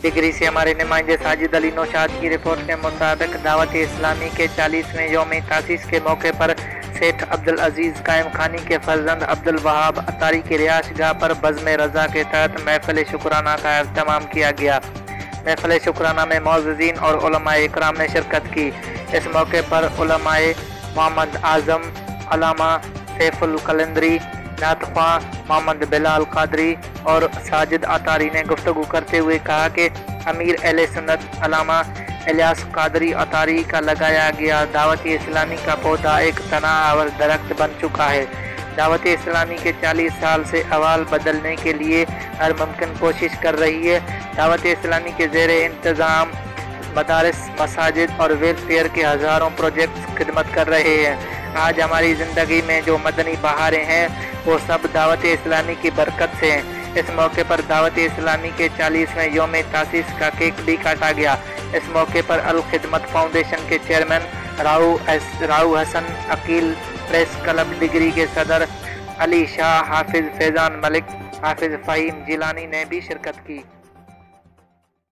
Degree से हमारे नुमाइंदे साजिद अली नौशाद की रिपोर्ट के मुताबिक दावत इस्लामी के 40वें यौम तासीस के मौके पर सेठ अब्दुल अजीज़ कायम खानी के फर्जंद अब्दुल वहाब अतारी की रिहाइशगाह पर बज़्म रज़ा के तहत महफ़िल शुक्राना का एहतमाम किया गया। महफ़िल शुक्राना में मौज़्ज़ीन और उलमाए इकराम ने शिरकत की। इस मौके पर उलमाए मोहम्मद आज़म, अल्लामा सैफुल कलंदरी, नातख्वां मोहम्मद बिलाल कादरी और साजिद अतारी ने गुफ्तगू करते हुए कहा कि अमीर अहले सुन्नत अल्लामा इलियास कादरी अतारी का लगाया गया दावत इस्लामी का पौधा एक तनावर दरख्त बन चुका है। दावत इस्लामी के 40 साल से अहवाल बदलने के लिए हर मुमकिन कोशिश कर रही है। दावत इस्लामी के ज़ेर इंतज़ाम मदारिस, मसाजिद और वेलफेयर के हज़ारों प्रोजेक्ट्स खिदमत कर रहे हैं। आज हमारी ज़िंदगी में जो मदनी बहारें हैं वो सब दावत इस्लामी की बरकत से हैं। इस मौके पर दावत इस्लामी के 40वें यौम तासीस का केक भी काटा गया। इस मौके पर अल खिदमत फाउंडेशन के chairman Rao Hasan Aqeel, press club Digri के सदर अली शाह, हाफिज फैज़ान मलिक, हाफिज फ़हीम जिलानी ने भी शिरकत की।